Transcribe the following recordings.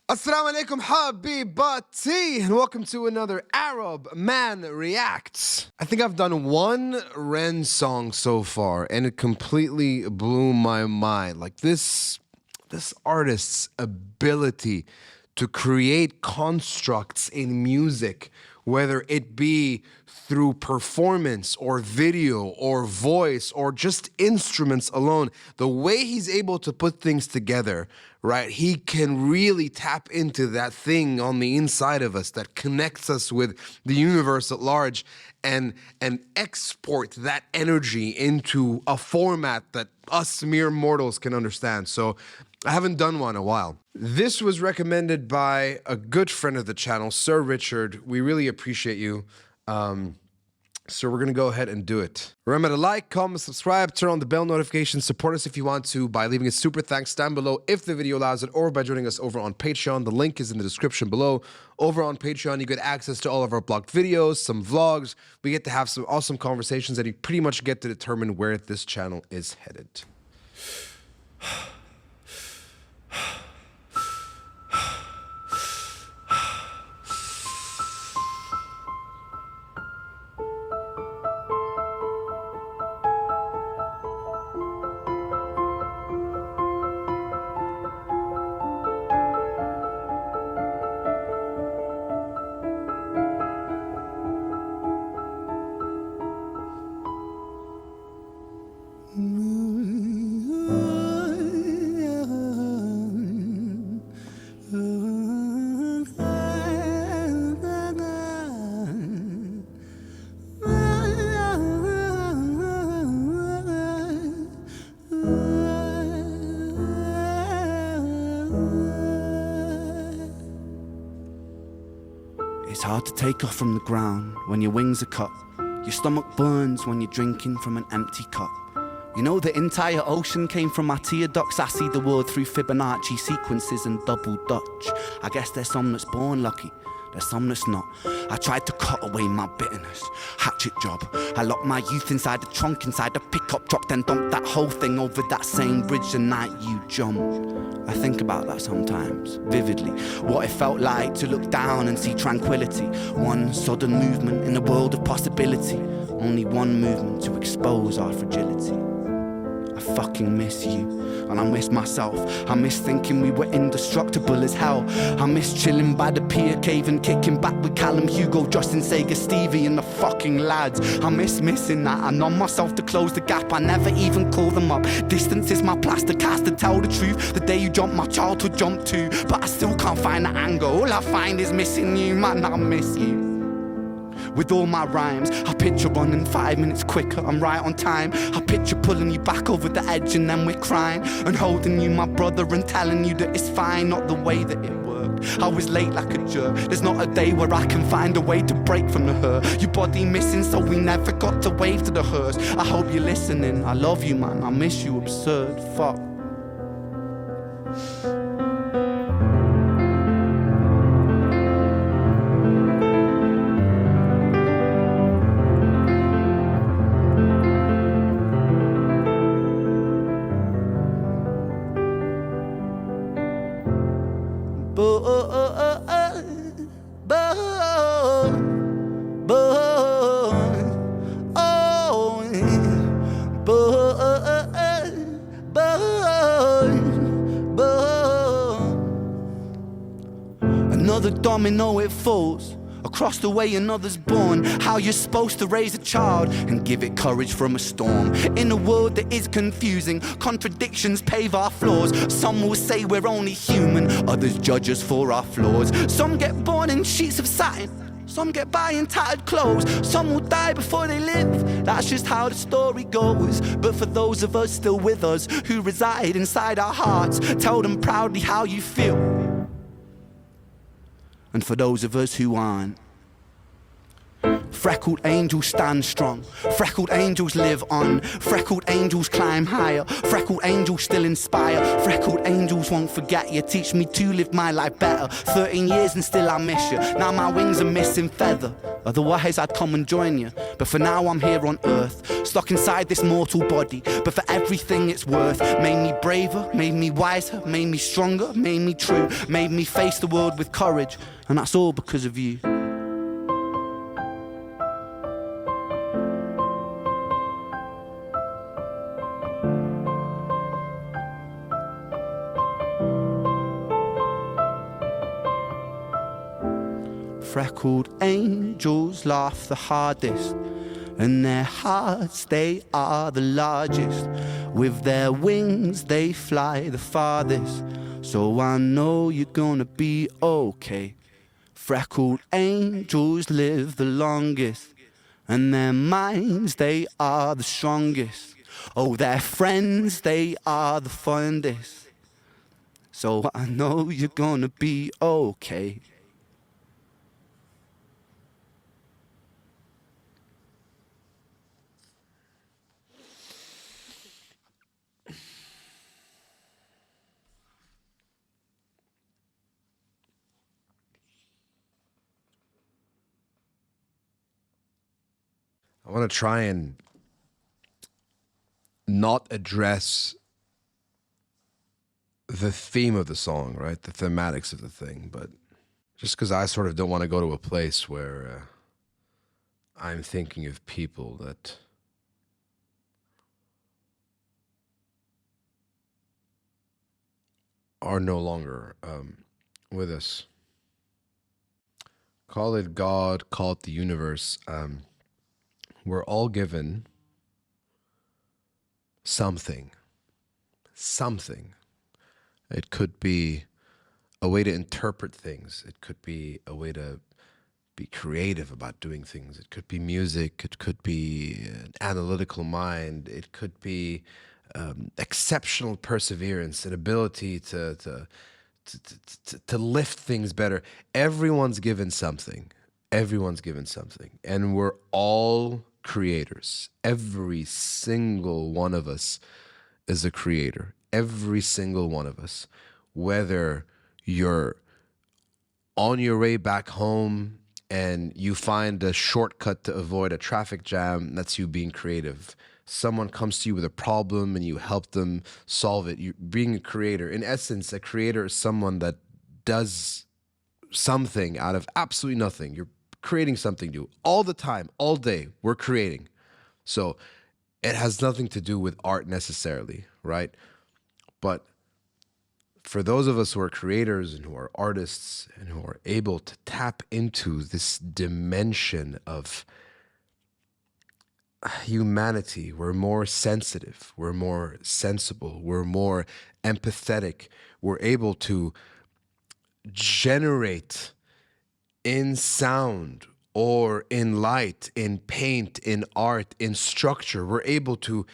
Assalamu alaikum habibati, and welcome to another Arab Man Reacts. I think I've done one REN song so far, and it completely blew my mind. Like this artist's ability to create constructs in music, whether it be through performance or video or voice or just instruments alone, the way he's able to put things together, right? He can really tap into that thing on the inside of us that connects us with the universe at large and export that energy into a format that us mere mortals can understand. So I haven't done one in a while. This was recommended by a good friend of the channel, Sir Richard. We really appreciate you. So we're gonna go ahead and do it. Remember to like, comment, subscribe, turn on the bell notifications, support us if you want to by leaving a super thanks down below if the video allows it, or by joining us over on Patreon. The link is in the description below. Over on Patreon, you get access to all of our blocked videos, some vlogs. We get to have some awesome conversations, and you pretty much get to determine where this channel is headed. It's hard to take off from the ground when your wings are cut. Your stomach burns when you're drinking from an empty cup. You know the entire ocean came from my tear ducts. I see the world through Fibonacci sequences and double Dutch. I guess there's some that's born lucky, there's some that's not. I tried to cut away my bitterness, hatchet job. I locked my youth inside the trunk, inside the pickup truck, then dumped that whole thing over that same bridge the night you jumped. I think about that sometimes, vividly. What it felt like to look down and see tranquility. One sudden movement in a world of possibility. Only one movement to expose our fragility. I fucking miss you, and I miss myself. I miss thinking we were indestructible as hell. I miss chilling by the pier cave and kicking back with Callum, Hugo, Justin, Sega, Stevie and the fucking lads. I miss missing that. I numb myself to close the gap. I never even call them up. Distance is my plaster cast, to tell the truth. The day you jumped, my childhood jumped too. But I still can't find the anger. All I find is missing you, man, I miss you. With all my rhymes, I picture running 5 minutes quicker, I'm right on time. I picture pulling you back over the edge and then we're crying, and holding you, my brother, and telling you that it's fine, not the way that it worked. I was late like a jerk, there's not a day where I can find a way to break from the hurt. Your body missing, so we never got to wave to the hearse. I hope you're listening, I love you, man, I miss you, absurd, fuck. Another domino, it falls. Across the way another's born. How you're supposed to raise a child and give it courage from a storm. In a world that is confusing, contradictions pave our flaws. Some will say we're only human, others judge us for our flaws. Some get born in sheets of satin, some get by in tattered clothes. Some will die before they live, that's just how the story goes. But for those of us still with us, who reside inside our hearts, tell them proudly how you feel. And for those of us who aren't, Freckled angels stand strong. Freckled angels live on. Freckled angels climb higher. Freckled angels still inspire. Freckled angels won't forget you. Teach me to live my life better. 13 years and still I miss you. Now my wings are missing feather. Otherwise I'd come and join you. But for now I'm here on earth, stuck inside this mortal body. But for everything it's worth. Made me braver, made me wiser, made me stronger, made me true, made me face the world with courage. And that's all because of you. Freckled angels laugh the hardest, and their hearts, they are the largest. With their wings, they fly the farthest. So I know you're gonna be okay. Freckled angels live the longest, and their minds, they are the strongest. Oh, their friends, they are the fondest. So I know you're gonna be okay. I want to try and not address the theme of the song, right? The thematics of the thing, but just because I sort of don't want to go to a place where I'm thinking of people that are no longer with us. Call it God, call it the universe. We're all given something. It could be a way to interpret things. It could be a way to be creative about doing things. It could be music. It could be an analytical mind. It could be exceptional perseverance, an ability to lift things better. Everyone's given something. Everyone's given something. And we're all creators. Every single one of us is a creator. Every single one of us. Whether you're on your way back home and you find a shortcut to avoid a traffic jam, that's you being creative. Someone comes to you with a problem and you help them solve it. You're being a creator. In essence, a creator is someone that does something out of absolutely nothing. You're creating something new all the time, all day. We're creating. So it has nothing to do with art necessarily, right? But for those of us who are creators and who are artists and who are able to tap into this dimension of humanity, we're more sensitive, we're more sensible, we're more empathetic, we're able to generate in sound or in light, in paint, in art, in structure. We're able to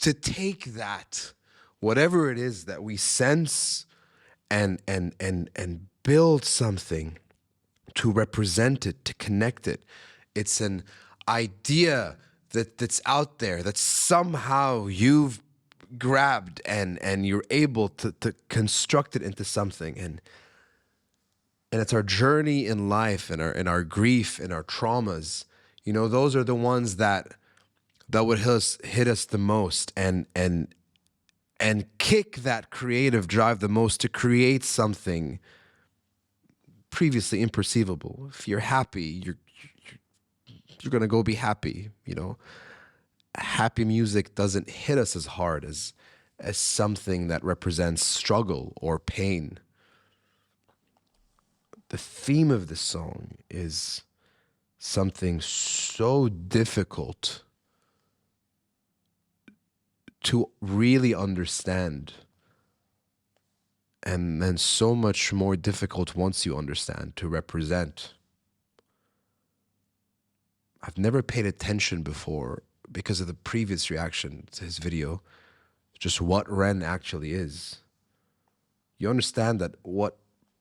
take that, whatever it is that we sense, and build something to represent it, to connect it. It's an idea that's out there that somehow you've grabbed and you're able to construct it into something. And it's our journey in life and our grief and our traumas. You know, those are the ones that would hit us the most and kick that creative drive the most to create something previously imperceivable. If you're happy, you're going to go be happy, you know. Happy music doesn't hit us as hard as something that represents struggle or pain. The theme of this song is something so difficult to really understand, and then so much more difficult once you understand to represent. I've never paid attention before because of the previous reaction to his video, just what REN actually is. You understand that what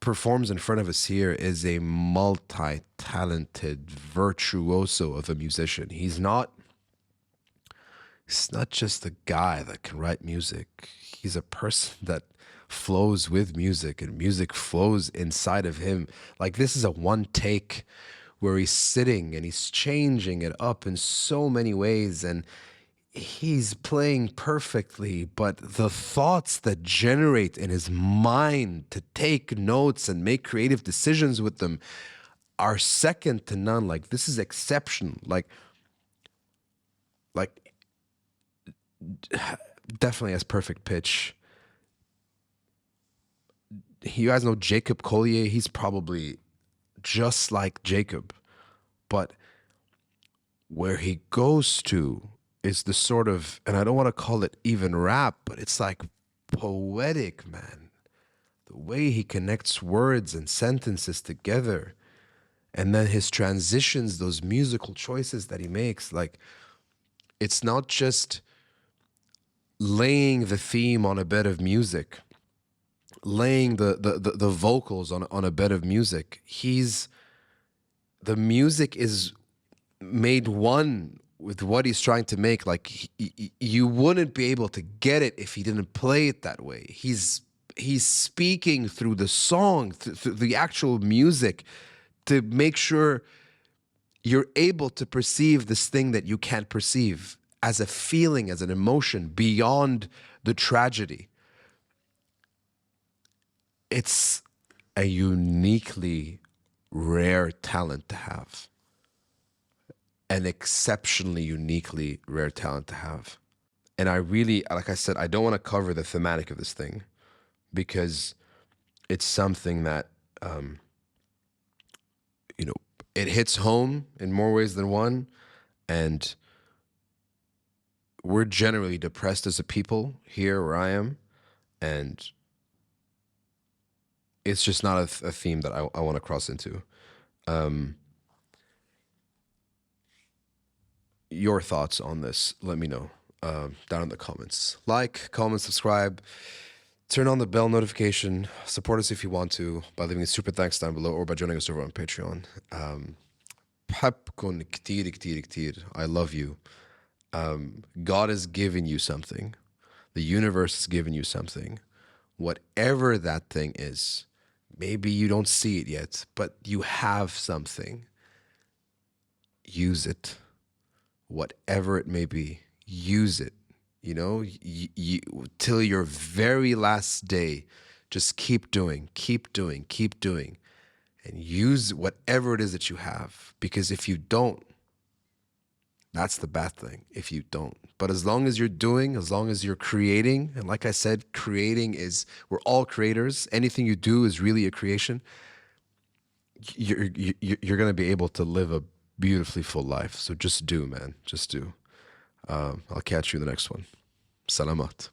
performs in front of us here is a multi-talented virtuoso of a musician. He's not just a guy that can write music. He's a person that flows with music, and music flows inside of him. Like, this is a one take where he's sitting and he's changing it up in so many ways, and he's playing perfectly, but the thoughts that generate in his mind to take notes and make creative decisions with them are second to none. Like, this is exceptional. Like definitely has perfect pitch. You guys know Jacob Collier. He's probably just like Jacob, but where he goes to is the sort of, and I don't want to call it even rap, but it's like poetic, man. The way he connects words and sentences together, and then his transitions, those musical choices that he makes, like, it's not just laying the theme on a bed of music, laying the vocals on a bed of music. The music is made one with what he's trying to make. Like, you wouldn't be able to get it if he didn't play it that way. He's speaking through the song, through the actual music, to make sure you're able to perceive this thing that you can't perceive as a feeling, as an emotion beyond the tragedy. It's a uniquely rare talent to have. An exceptionally uniquely rare talent to have. And I really, like I said, I don't want to cover the thematic of this thing because it's something that, it hits home in more ways than one. And we're generally depressed as a people here where I am. And it's just not a theme that I want to cross into. Your thoughts on this, let me know down in the comments. Like, comment, subscribe, turn on the bell notification, support us if you want to by leaving a super thanks down below or by joining us over on Patreon. بحبكن كتير كتير كتير. I love you. God has given you something. The universe has given you something. Whatever that thing is, maybe you don't see it yet, but you have something. Use it. Whatever it may be, use it. Till your very last day. Just keep doing, and use whatever it is that you have. Because if you don't, that's the bad thing, if you don't. But as long as you're doing, as long as you're creating, and like I said, we're all creators. Anything you do is really a creation. You're going to be able to live a beautifully full life. So just do, man. Just do. I'll catch you in the next one. Salamat.